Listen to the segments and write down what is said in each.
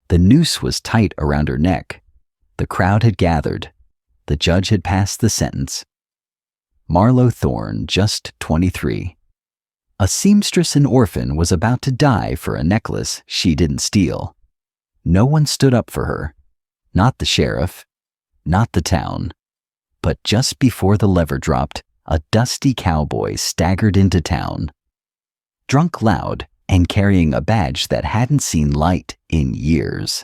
The noose was tight around her neck. The crowd had gathered. The judge had passed the sentence. Marlo Thorne, just 23. A seamstress and orphan, was about to die for a necklace she didn't steal. No one stood up for her. Not the sheriff, not the town. But just before the lever dropped, a dusty cowboy staggered into town. Drunk loud and carrying a badge that hadn't seen light in years.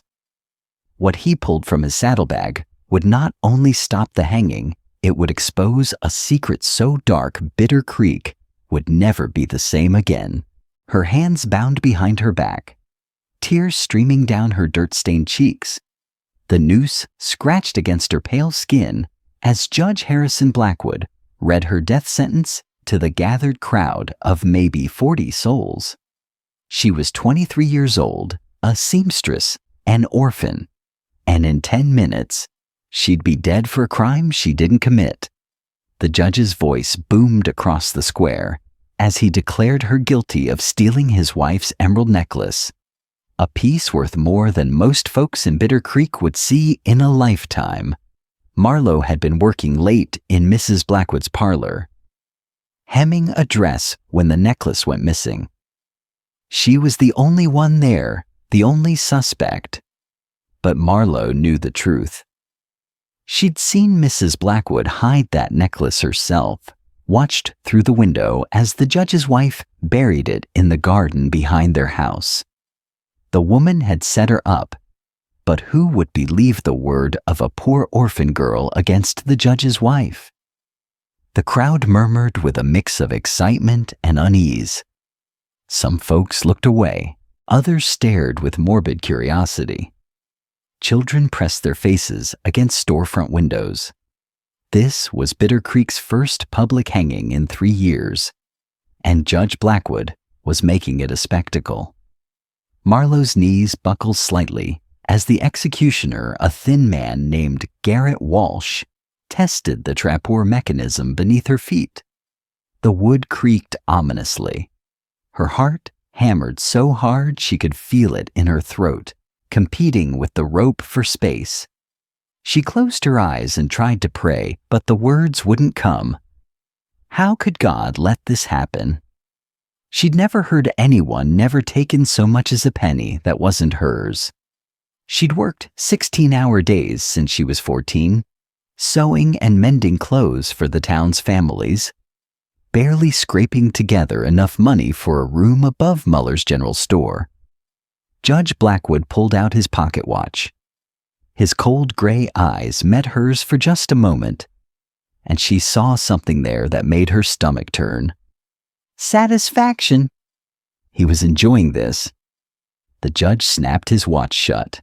What he pulled from his saddlebag would not only stop the hanging, it would expose a secret so dark Bitter Creek would never be the same again. Her hands bound behind her back, tears streaming down her dirt-stained cheeks. The noose scratched against her pale skin as Judge Harrison Blackwood read her death sentence to the gathered crowd of maybe 40 souls. She was 23 years old, a seamstress, an orphan, and in 10 minutes, she'd be dead for a crime she didn't commit. The judge's voice boomed across the square as he declared her guilty of stealing his wife's emerald necklace, a piece worth more than most folks in Bitter Creek would see in a lifetime. Marlo had been working late in Mrs. Blackwood's parlor, hemming a dress when the necklace went missing. She was the only one there, the only suspect. But Marlo knew the truth. She'd seen Mrs. Blackwood hide that necklace herself, watched through the window as the judge's wife buried it in the garden behind their house. The woman had set her up, but who would believe the word of a poor orphan girl against the judge's wife? The crowd murmured with a mix of excitement and unease. Some folks looked away, others stared with morbid curiosity. Children pressed their faces against storefront windows. This was Bitter Creek's first public hanging in 3 years, and Judge Blackwood was making it a spectacle. Marlo's knees buckled slightly as the executioner, a thin man named Garrett Walsh, tested the trapdoor mechanism beneath her feet. The wood creaked ominously. Her heart hammered so hard she could feel it in her throat, competing with the rope for space. She closed her eyes and tried to pray, but the words wouldn't come. How could God let this happen? She'd never heard anyone never taken so much as a penny that wasn't hers. She'd worked 16-hour days since she was 14, sewing and mending clothes for the town's families, barely scraping together enough money for a room above Muller's General Store. Judge Blackwood pulled out his pocket watch. His cold gray eyes met hers for just a moment, and she saw something there that made her stomach turn. Satisfaction. He was enjoying this. The judge snapped his watch shut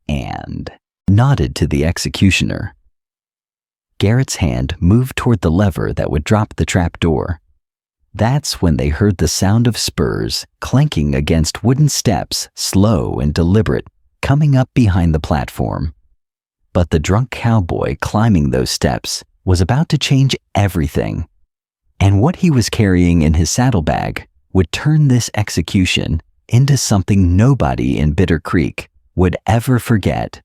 and nodded to the executioner. Garrett's hand moved toward the lever that would drop the trapdoor. That's when they heard the sound of spurs clanking against wooden steps, slow and deliberate, coming up behind the platform. But the drunk cowboy climbing those steps was about to change everything. And what he was carrying in his saddlebag would turn this execution into something nobody in Bitter Creek would ever forget.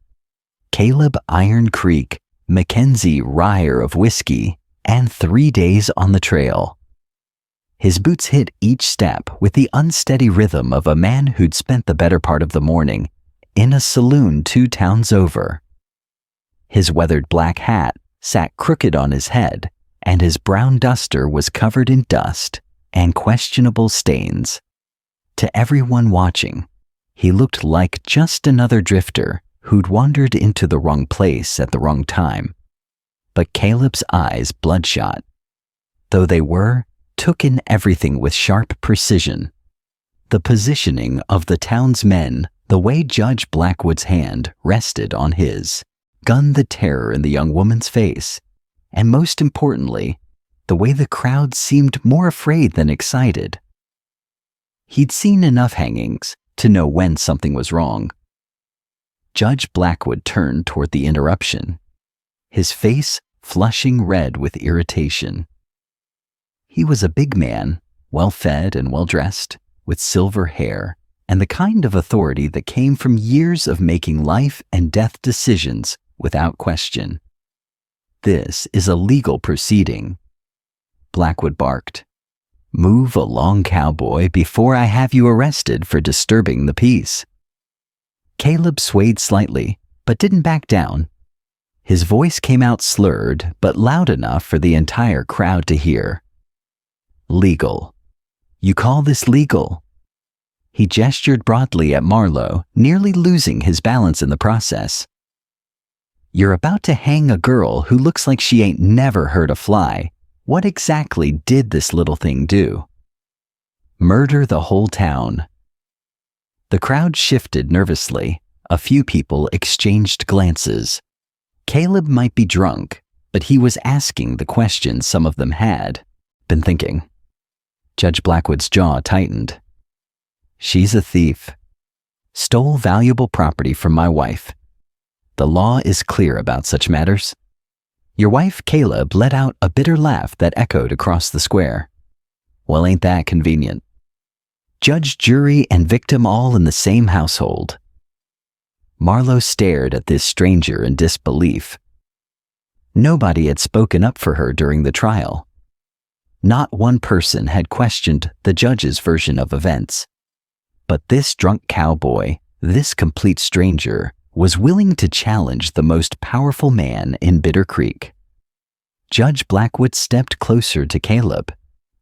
Caleb Iron Creek, Mackenzie Ryer of whiskey, and 3 days on the trail. His boots hit each step with the unsteady rhythm of a man who'd spent the better part of the morning in a saloon 2 towns over. His weathered black hat sat crooked on his head, and his brown duster was covered in dust and questionable stains. To everyone watching, he looked like just another drifter who'd wandered into the wrong place at the wrong time. But Caleb's eyes, bloodshot, though they were, took in everything with sharp precision. The positioning of the town's men, the way Judge Blackwood's hand rested on his, gunned the terror in the young woman's face, and most importantly, the way the crowd seemed more afraid than excited. He'd seen enough hangings to know when something was wrong. Judge Blackwood turned toward the interruption, his face flushing red with irritation. He was a big man, well-fed and well-dressed, with silver hair and the kind of authority that came from years of making life and death decisions without question. This is a legal proceeding. Blackwood barked. Move along, cowboy, before I have you arrested for disturbing the peace. Caleb swayed slightly, but didn't back down. His voice came out slurred, but loud enough for the entire crowd to hear. Legal. You call this legal? He gestured broadly at Marlo, nearly losing his balance in the process. You're about to hang a girl who looks like she ain't never hurt a fly. What exactly did this little thing do? Murder the whole town. The crowd shifted nervously. A few people exchanged glances. Caleb might be drunk, but he was asking the questions some of them had been thinking. Judge Blackwood's jaw tightened. She's a thief. Stole valuable property from my wife. The law is clear about such matters. Your wife, Caleb, let out a bitter laugh that echoed across the square. Well, ain't that convenient? Judge, jury, and victim all in the same household. Marlo stared at this stranger in disbelief. Nobody had spoken up for her during the trial. Not one person had questioned the judge's version of events. But this drunk cowboy, this complete stranger, was willing to challenge the most powerful man in Bitter Creek. Judge Blackwood stepped closer to Caleb,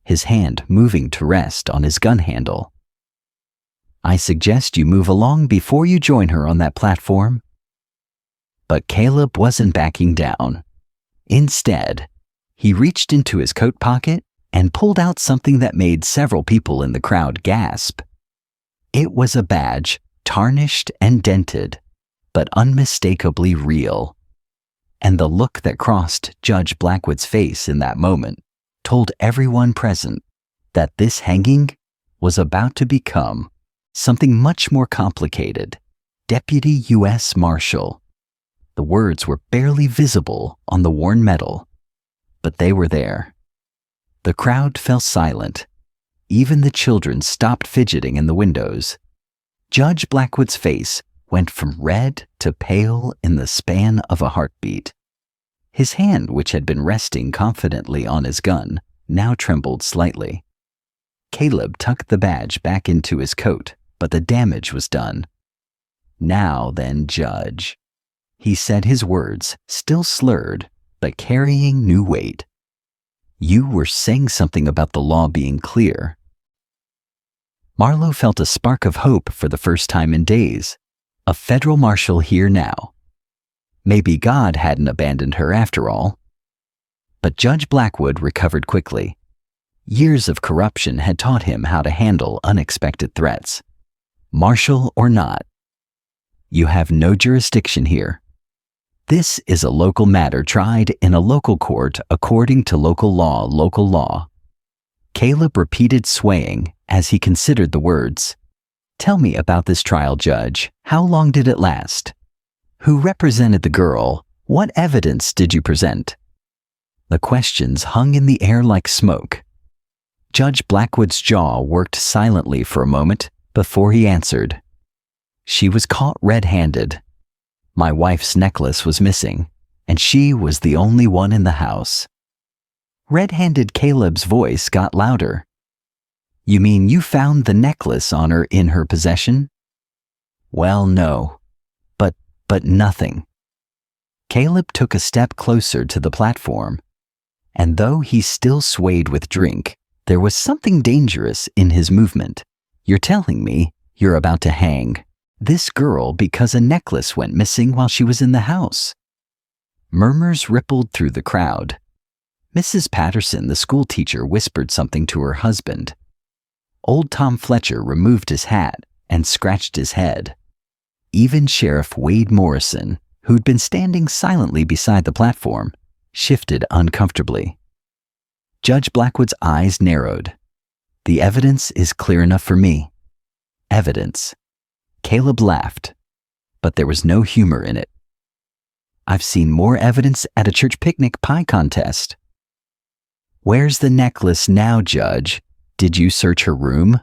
his hand moving to rest on his gun handle. I suggest you move along before you join her on that platform. But Caleb wasn't backing down. Instead, he reached into his coat pocket and pulled out something that made several people in the crowd gasp. It was a badge, tarnished and dented, but unmistakably real. And the look that crossed Judge Blackwood's face in that moment told everyone present that this hanging was about to become something much more complicated. Deputy U.S. Marshal. The words were barely visible on the worn metal, but they were there. The crowd fell silent. Even the children stopped fidgeting in the windows. Judge Blackwood's face went from red to pale in the span of a heartbeat. His hand, which had been resting confidently on his gun, now trembled slightly. Caleb tucked the badge back into his coat, but the damage was done. Now then, Judge. He said, his words still slurred, but carrying new weight. You were saying something about the law being clear. Marlo felt a spark of hope for the first time in days. A federal marshal here now. Maybe God hadn't abandoned her after all. But Judge Blackwood recovered quickly. Years of corruption had taught him how to handle unexpected threats. Marshal or not, you have no jurisdiction here. This is a local matter tried in a local court according to local law. Caleb repeated, swaying as he considered the words. Tell me about this trial, Judge. How long did it last? Who represented the girl? What evidence did you present? The questions hung in the air like smoke. Judge Blackwood's jaw worked silently for a moment before he answered. She was caught red-handed. My wife's necklace was missing, and she was the only one in the house. Red-handed Caleb's voice got louder. You mean you found the necklace on her in her possession? Well, no. But nothing. Caleb took a step closer to the platform, and though he still swayed with drink, there was something dangerous in his movement. You're telling me you're about to hang this girl because a necklace went missing while she was in the house? Murmurs rippled through the crowd. Mrs. Patterson, the school teacher, whispered something to her husband. Old Tom Fletcher removed his hat and scratched his head. Even Sheriff Wade Morrison, who'd been standing silently beside the platform, shifted uncomfortably. Judge Blackwood's eyes narrowed. The evidence is clear enough for me. Evidence. Caleb laughed, but there was no humor in it. I've seen more evidence at a church picnic pie contest. Where's the necklace now, Judge? Did you search her room?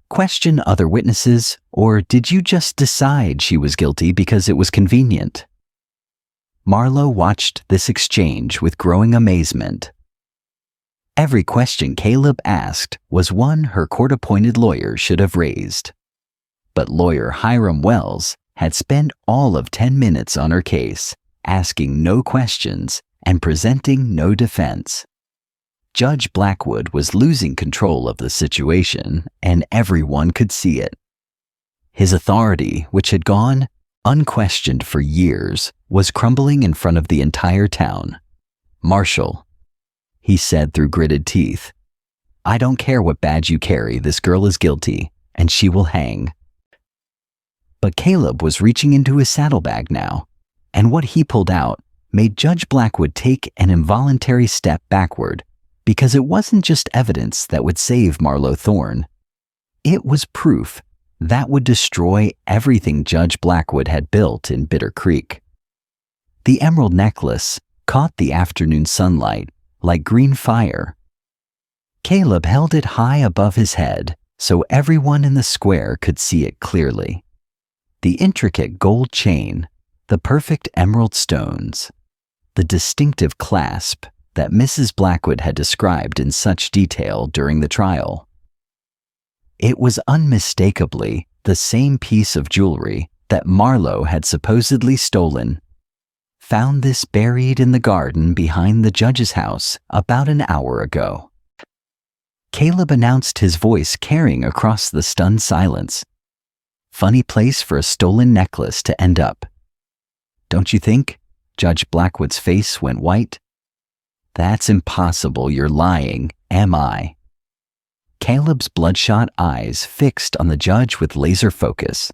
question other witnesses, or did you just decide she was guilty because it was convenient? Marlo watched this exchange with growing amazement. Every question Caleb asked was one her court-appointed lawyer should have raised. But lawyer Hiram Wells had spent all of 10 minutes on her case, asking no questions and presenting no defense. Judge Blackwood was losing control of the situation, and everyone could see it. His authority, which had gone unquestioned for years, was crumbling in front of the entire town. "Marshal," he said through gritted teeth, "I don't care what badge you carry, this girl is guilty, and she will hang." But Caleb was reaching into his saddlebag now, and what he pulled out made Judge Blackwood take an involuntary step backward, because it wasn't just evidence that would save Marlo Thorne. It was proof that would destroy everything Judge Blackwood had built in Bitter Creek. The emerald necklace caught the afternoon sunlight like green fire. Caleb held it high above his head so everyone in the square could see it clearly. The intricate gold chain, the perfect emerald stones, the distinctive clasp that Mrs. Blackwood had described in such detail during the trial. It was unmistakably the same piece of jewelry that Marlo had supposedly stolen. Found this buried in the garden behind the judge's house about an hour ago. Caleb announced, his voice carrying across the stunned silence. Funny place for a stolen necklace to end up. Don't you think? Judge Blackwood's face went white. That's impossible, you're lying, am I? Caleb's bloodshot eyes fixed on the judge with laser focus.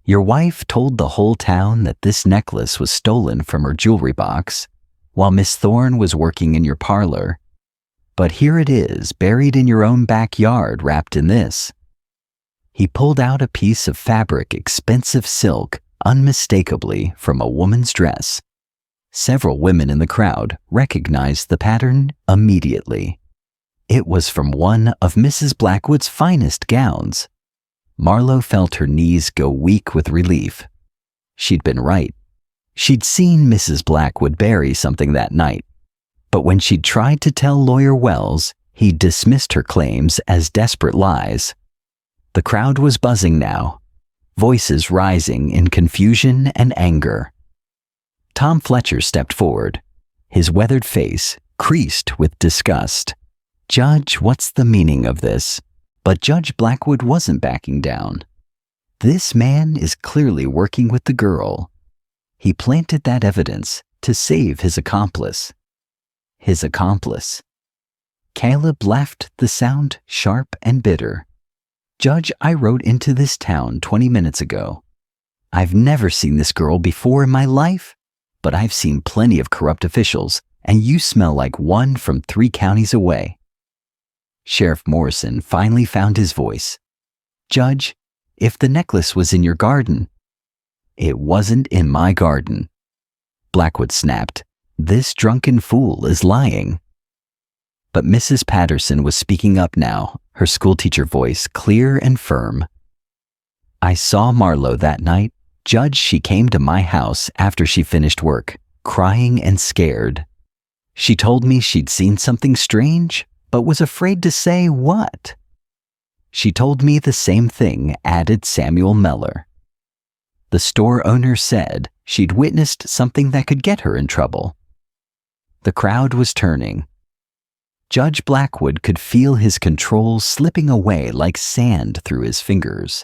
Your wife told the whole town that this necklace was stolen from her jewelry box, while Miss Thorne was working in your parlor. But here it is, buried in your own backyard, wrapped in this. He pulled out a piece of fabric, expensive silk, unmistakably from a woman's dress. Several women in the crowd recognized the pattern immediately. It was from one of Mrs. Blackwood's finest gowns. Marlo felt her knees go weak with relief. She'd been right. She'd seen Mrs. Blackwood bury something that night. But when she'd tried to tell Lawyer Wells, he dismissed her claims as desperate lies. The crowd was buzzing now, voices rising in confusion and anger. Tom Fletcher stepped forward, his weathered face creased with disgust. Judge, what's the meaning of this? But Judge Blackwood wasn't backing down. This man is clearly working with the girl. He planted that evidence to save his accomplice. His accomplice. Caleb left the sound sharp and bitter. Judge, I rode into this town 20 minutes ago. I've never seen this girl before in my life, but I've seen plenty of corrupt officials, and you smell like one from 3 counties away. Sheriff Morrison finally found his voice. Judge, if the necklace was in your garden. It wasn't in my garden. Blackwood snapped. This drunken fool is lying. But Mrs. Patterson was speaking up now, her schoolteacher voice clear and firm. I saw Marlo that night. Judge, she came to my house after she finished work, crying and scared. She told me she'd seen something strange, but was afraid to say what. She told me the same thing, added Samuel Meller. The store owner said she'd witnessed something that could get her in trouble. The crowd was turning. Judge Blackwood could feel his control slipping away like sand through his fingers.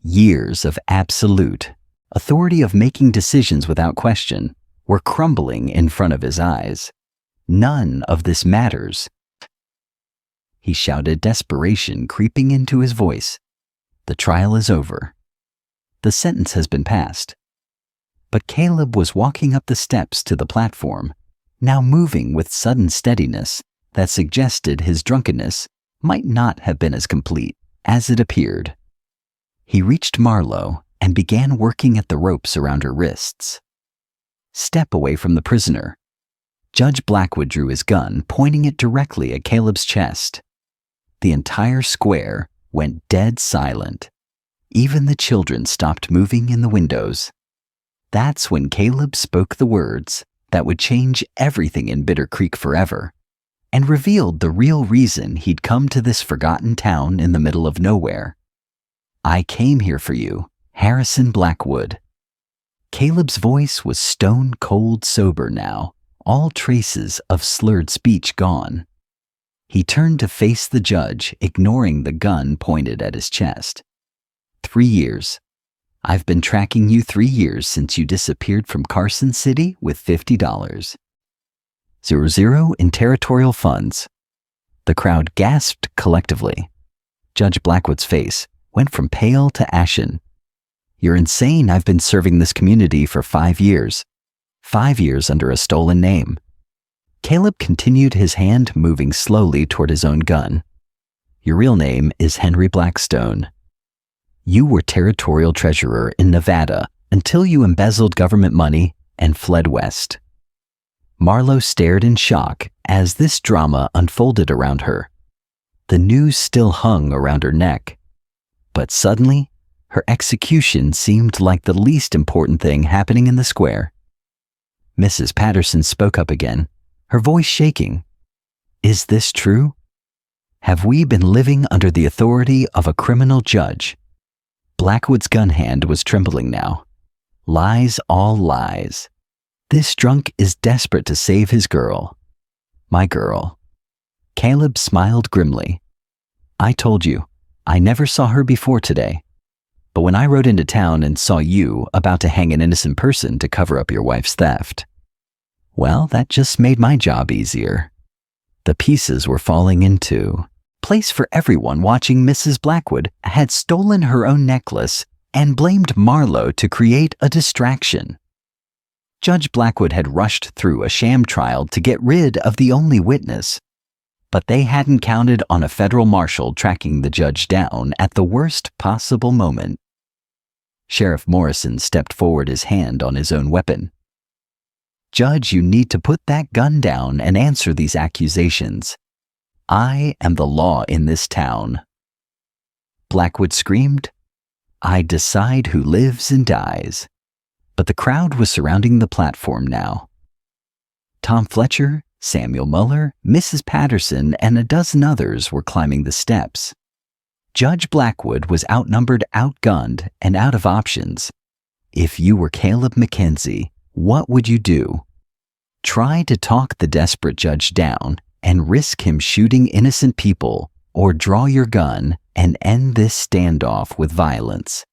Years of absolute authority of making decisions without question were crumbling in front of his eyes. None of this matters. He shouted, desperation creeping into his voice. The trial is over. The sentence has been passed. But Caleb was walking up the steps to the platform, now moving with sudden steadiness that suggested his drunkenness might not have been as complete as it appeared. He reached Marlo and began working at the ropes around her wrists. Step away from the prisoner. Judge Blackwood drew his gun, pointing it directly at Caleb's chest. The entire square went dead silent. Even the children stopped moving in the windows. That's when Caleb spoke the words that would change everything in Bitter Creek forever, and revealed the real reason he'd come to this forgotten town in the middle of nowhere. "I came here for you, Harrison Blackwood." Caleb's voice was stone-cold sober now, all traces of slurred speech gone. He turned to face the judge, ignoring the gun pointed at his chest. 3 years. I've been tracking you 3 years since you disappeared from Carson City with $50. 00 in territorial funds. The crowd gasped collectively. Judge Blackwood's face went from pale to ashen. "You're insane. I've been serving this community for 5 years. 5 years under a stolen name." Caleb continued, his hand moving slowly toward his own gun. "Your real name is Henry Blackstone. You were territorial treasurer in Nevada until you embezzled government money and fled west." Marlo stared in shock as this drama unfolded around her. The noose still hung around her neck. But suddenly, her execution seemed like the least important thing happening in the square. Mrs. Patterson spoke up again, her voice shaking. "Is this true? Have we been living under the authority of a criminal judge?" Blackwood's gun hand was trembling now. "Lies, all lies. This drunk is desperate to save his girl. My girl." Caleb smiled grimly. "I told you, I never saw her before today. But when I rode into town and saw you about to hang an innocent person to cover up your wife's theft, well, that just made my job easier." The pieces were falling into place for everyone watching. Mrs. Blackwood had stolen her own necklace and blamed Marlo to create a distraction. Judge Blackwood had rushed through a sham trial to get rid of the only witness, but they hadn't counted on a federal marshal tracking the judge down at the worst possible moment. Sheriff Morrison stepped forward, his hand on his own weapon. "Judge, you need to put that gun down and answer these accusations. I am the law in this town." Blackwood screamed, "I decide who lives and dies." But the crowd was surrounding the platform now. Tom Fletcher, Samuel Muller, Mrs. Patterson, and a dozen others were climbing the steps. Judge Blackwood was outnumbered, outgunned, and out of options. If you were Caleb McKenzie, what would you do? Try to talk the desperate judge down and risk him shooting innocent people, or draw your gun and end this standoff with violence?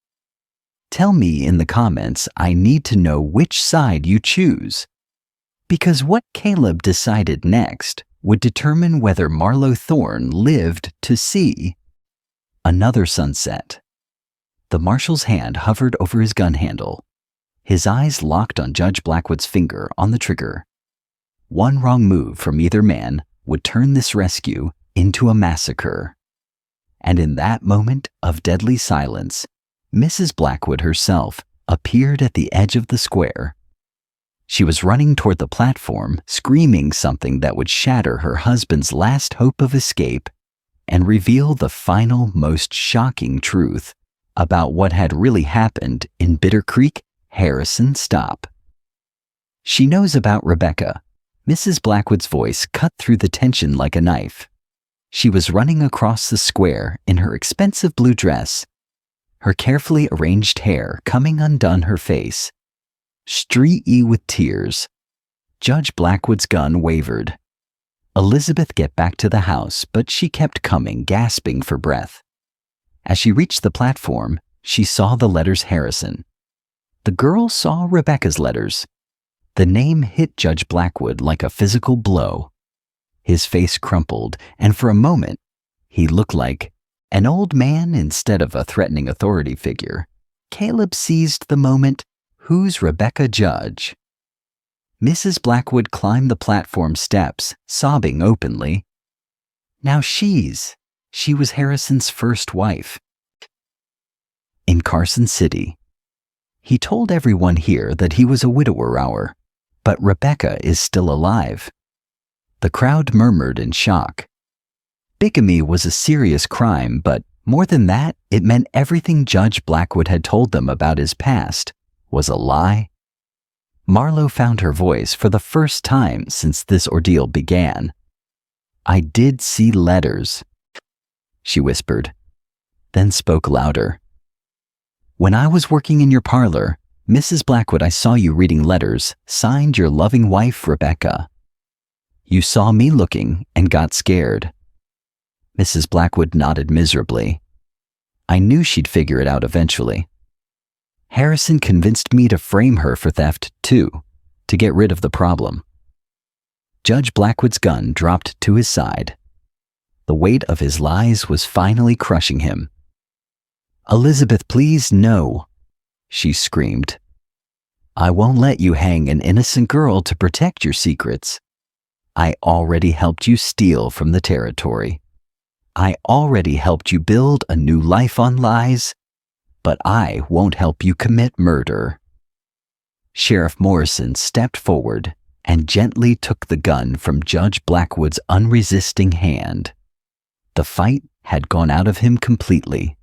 Tell me in the comments. I need to know which side you choose. Because what Caleb decided next would determine whether Marlo Thorne lived to see another sunset. The marshal's hand hovered over his gun handle. His eyes locked on Judge Blackwood's finger on the trigger. One wrong move from either man would turn this rescue into a massacre. And in that moment of deadly silence, Mrs. Blackwood herself appeared at the edge of the square. She was running toward the platform, screaming something that would shatter her husband's last hope of escape and reveal the final, most shocking truth about what had really happened in Bitter Creek, Harrison. Stop. "She knows about Rebecca." Mrs. Blackwood's voice cut through the tension like a knife. She was running across the square in her expensive blue dress, her carefully arranged hair coming undone, her face streaky with tears. Judge Blackwood's gun wavered. Elizabeth get back to the house, but she kept coming, gasping for breath. As she reached the platform, she saw the letters Harrison. The girl saw Rebecca's letters. The name hit Judge Blackwood like a physical blow. His face crumpled, and for a moment, he looked like an old man instead of a threatening authority figure. Caleb seized the moment. Who's Rebecca, Judge? Mrs. Blackwood climbed the platform steps, sobbing openly. Now she was Harrison's first wife. In Carson City. He told everyone here that he was a widower, but Rebecca is still alive. The crowd murmured in shock. Bigamy was a serious crime, but More than that, it meant everything Judge Blackwood had told them about his past was a lie. Marlo found her voice for the first time since this ordeal began. "I did see letters," she whispered, then spoke louder. "When I was working in your parlor, Mrs. Blackwood, I saw you reading letters signed your loving wife, Rebecca. You saw me looking and got scared." Mrs. Blackwood nodded miserably. "I knew she'd figure it out eventually. Harrison convinced me to frame her for theft, too, to get rid of the problem." Judge Blackwood's gun dropped to his side. The weight of his lies was finally crushing him. "Elizabeth, please, no," she screamed. "I won't let you hang an innocent girl to protect your secrets. I already helped you steal from the territory. I already helped you build a new life on lies, but I won't help you commit murder." Sheriff Morrison stepped forward and gently took the gun from Judge Blackwood's unresisting hand. The fight had gone out of him completely.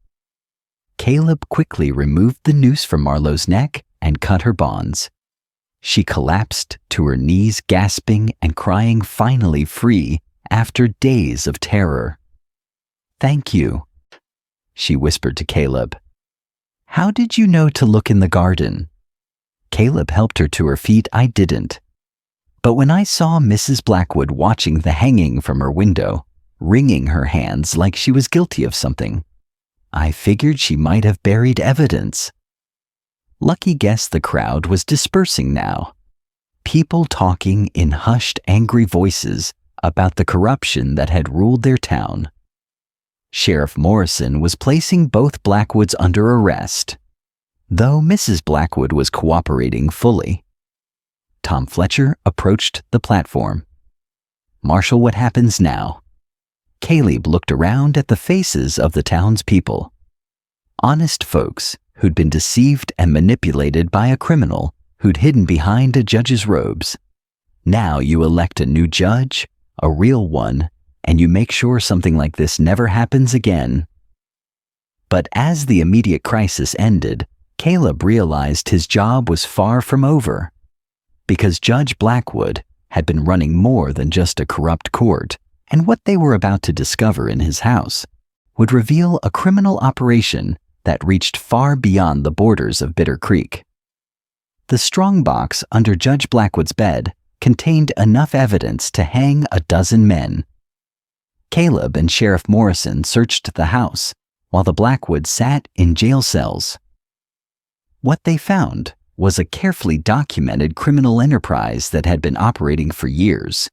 Caleb quickly removed the noose from Marlo's neck and cut her bonds. She collapsed to her knees, gasping and crying, finally free after days of terror. "Thank you," she whispered to Caleb. "How did you know to look in the garden?" Caleb helped her to her feet. "I didn't. But when I saw Mrs. Blackwood watching the hanging from her window, wringing her hands like she was guilty of something, I figured she might have buried evidence." Lucky guess the crowd was dispersing now. People talking in hushed, angry voices about the corruption that had ruled their town. Sheriff Morrison was placing both Blackwoods under arrest, though Mrs. Blackwood was cooperating fully. Tom Fletcher approached the platform. "Marshal, what happens now?" Caleb looked around at the faces of the townspeople. Honest folks who'd been deceived and manipulated by a criminal who'd hidden behind a judge's robes. Now you elect a new judge, a real one, and you make sure something like this never happens again. But as the immediate crisis ended, Caleb realized his job was far from over, because Judge Blackwood had been running more than just a corrupt court, and what they were about to discover in his house would reveal a criminal operation that reached far beyond the borders of Bitter Creek. The strongbox under Judge Blackwood's bed contained enough evidence to hang a dozen men. Caleb and Sheriff Morrison searched the house while the Blackwoods sat in jail cells. What they found was a carefully documented criminal enterprise that had been operating for years.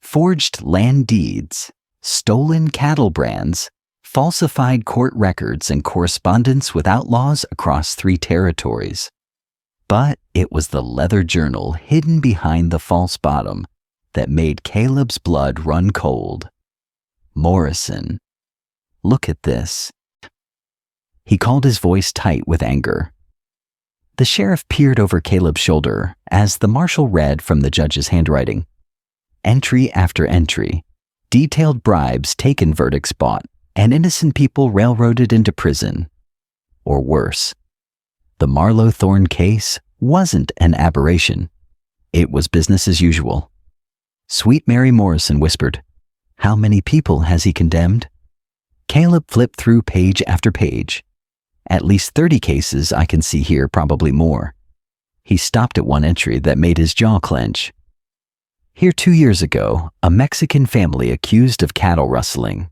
Forged land deeds, stolen cattle brands, falsified court records, and correspondence with outlaws across 3 territories. But it was the leather journal hidden behind the false bottom that made Caleb's blood run cold. "Morrison, look at this." He called, his voice tight with anger. The sheriff peered over Caleb's shoulder as the marshal read from the judge's handwriting. Entry after entry, detailed bribes taken, verdicts bought, and innocent people railroaded into prison. Or worse. The Marlo Thorne case wasn't an aberration. It was business as usual. Sweet Mary Morrison whispered, "How many people has he condemned?" Caleb flipped through page after page. "At least 30 cases I can see here, probably more." He stopped at one entry that made his jaw clench. Here 2 years ago, a Mexican family accused of cattle rustling.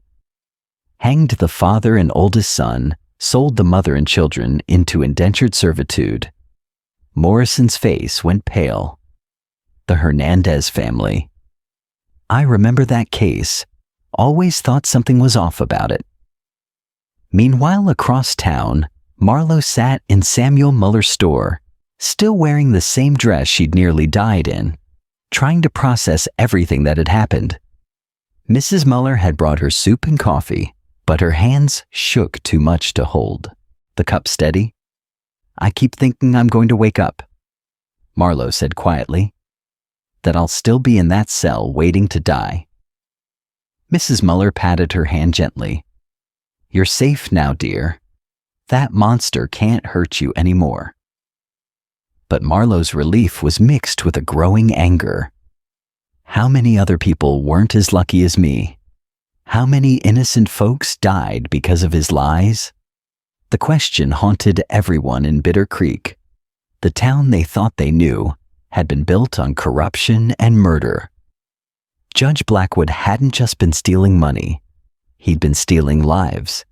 Hanged the father and oldest son, sold the mother and children into indentured servitude. Morrison's face went pale. The Hernandez family. I remember that case. Always thought something was off about it. Meanwhile, across town, Marlo sat in Samuel Muller's store, still wearing the same dress she'd nearly died in, trying to process everything that had happened. Mrs. Muller had brought her soup and coffee, but her hands shook too much to hold. The cup steady. "I keep thinking I'm going to wake up," Marlo said quietly, "that I'll still be in that cell waiting to die." Mrs. Muller patted her hand gently. "You're safe now, dear. That monster can't hurt you anymore." But Marlo's relief was mixed with a growing anger. How many other people weren't as lucky as me? How many innocent folks died because of his lies? The question haunted everyone in Bitter Creek. The town they thought they knew had been built on corruption and murder. Judge Blackwood hadn't just been stealing money. He'd been stealing lives.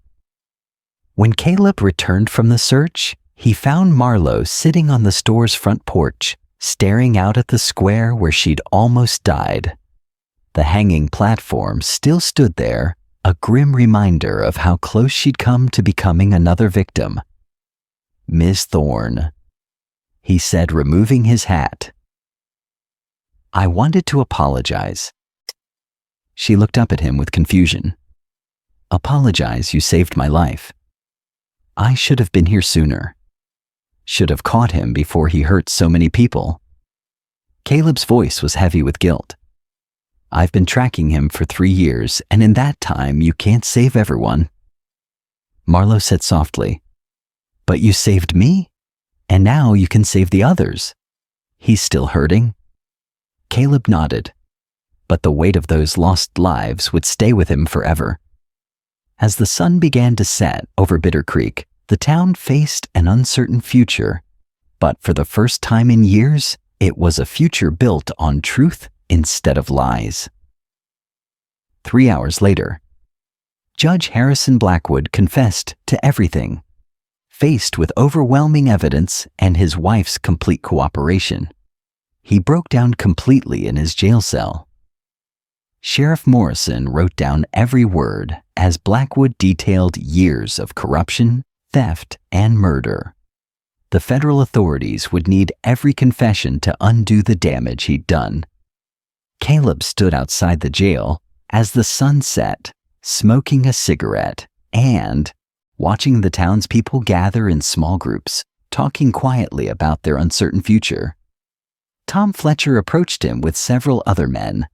When Caleb returned from the search, he found Marlo sitting on the store's front porch, staring out at the square where she'd almost died. The hanging platform still stood there, a grim reminder of how close she'd come to becoming another victim. "Miss Thorne," he said, removing his hat. "I wanted to apologize." She looked up at him with confusion. "Apologize, you saved my life. I should have been here sooner. Should have caught him before he hurt so many people." Caleb's voice was heavy with guilt. "I've been tracking him for 3 years, and in that time you can't save everyone." Marlo said softly, "But you saved me, and now you can save the others. He's still hurting." Caleb nodded, but the weight of those lost lives would stay with him forever. As the sun began to set over Bitter Creek, the town faced an uncertain future, but for the first time in years, it was a future built on truth instead of lies. 3 hours later, Judge Harrison Blackwood confessed to everything. Faced with overwhelming evidence and his wife's complete cooperation, he broke down completely in his jail cell. Sheriff Morrison wrote down every word as Blackwood detailed years of corruption, theft, and murder. The federal authorities would need every confession to undo the damage he'd done. Caleb stood outside the jail as the sun set, smoking a cigarette and watching the townspeople gather in small groups, talking quietly about their uncertain future. Tom Fletcher approached him with several other men.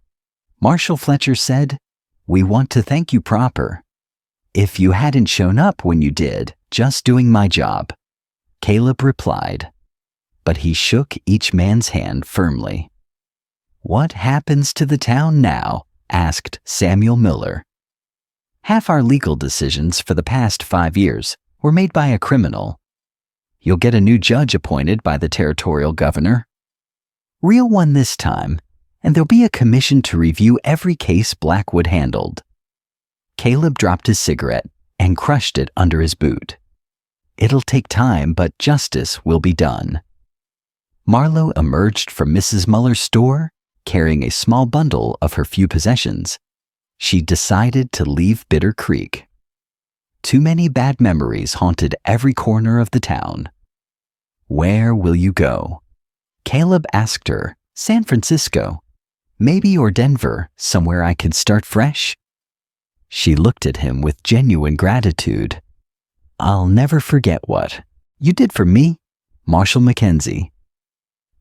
Marshal Fletcher said, "We want to thank you proper. If you hadn't shown up when you did, just doing my job." Caleb replied, but he shook each man's hand firmly. "What happens to the town now?" asked Samuel Miller. "Half our legal decisions for the past 5 years were made by a criminal. You'll get a new judge appointed by the territorial governor. Real one this time, and there'll be a commission to review every case Blackwood handled." Caleb dropped his cigarette and crushed it under his boot. "It'll take time, but justice will be done." Marlo emerged from Mrs. Muller's store, carrying a small bundle of her few possessions. She decided to leave Bitter Creek. Too many bad memories haunted every corner of the town. "Where will you go?" Caleb asked her. "San Francisco. Maybe, or Denver, somewhere I could start fresh." She looked at him with genuine gratitude. "I'll never forget what you did for me, Marshall Mackenzie."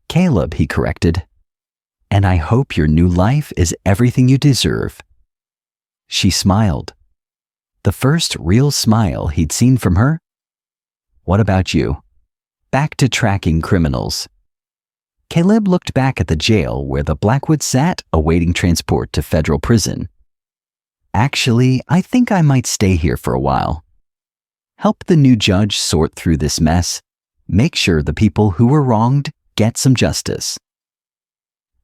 "Caleb," he corrected. "And I hope your new life is everything you deserve." She smiled. The first real smile he'd seen from her. "What about you?" "Back to tracking criminals." Caleb looked back at the jail where the Blackwood sat awaiting transport to federal prison. "Actually, I think I might stay here for a while. Help the new judge sort through this mess. Make sure the people who were wronged get some justice."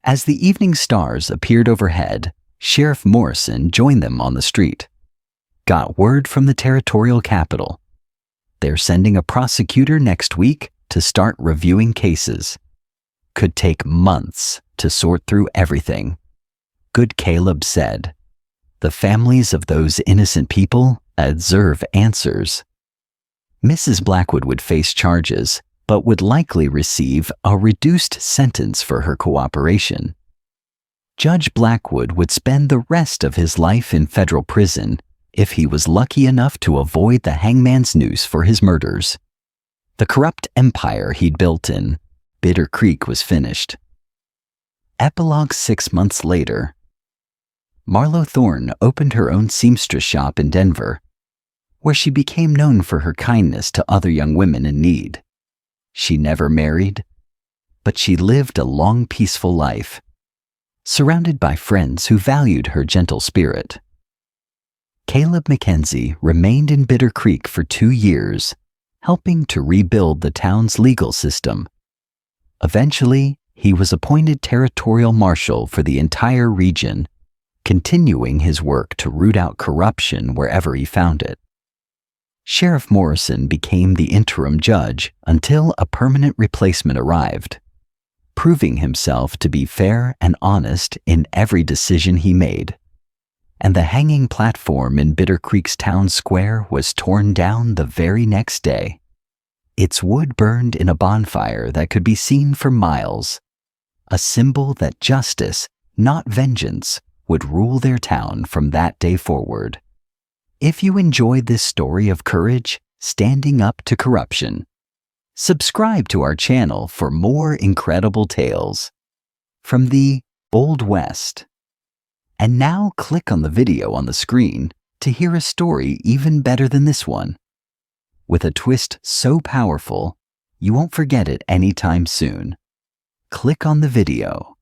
As the evening stars appeared overhead, Sheriff Morrison joined them on the street. "Got word from the territorial capital. They're sending a prosecutor next week to start reviewing cases. Could take months to sort through everything." Good Caleb said. "The families of those innocent people deserve answers." Mrs. Blackwood would face charges, but would likely receive a reduced sentence for her cooperation. Judge Blackwood would spend the rest of his life in federal prison if he was lucky enough to avoid the hangman's noose for his murders. The corrupt empire he'd built in Bitter Creek was finished. Epilogue 6 months later. Marlo Thorne opened her own seamstress shop in Denver. where she became known for her kindness to other young women in need. She never married, but she lived a long, peaceful life, surrounded by friends who valued her gentle spirit. Caleb Mackenzie remained in Bitter Creek for 2 years, helping to rebuild the town's legal system. Eventually, he was appointed territorial marshal for the entire region, continuing his work to root out corruption wherever he found it. Sheriff Morrison became the interim judge until a permanent replacement arrived, proving himself to be fair and honest in every decision he made. And the hanging platform in Bitter Creek's town square was torn down the very next day. Its wood burned in a bonfire that could be seen for miles, a symbol that justice, not vengeance, would rule their town from that day forward. If you enjoyed this story of courage standing up to corruption, subscribe to our channel for more incredible tales from the Old West. And now click on the video on the screen to hear a story even better than this one, with a twist so powerful you won't forget it anytime soon. Click on the video.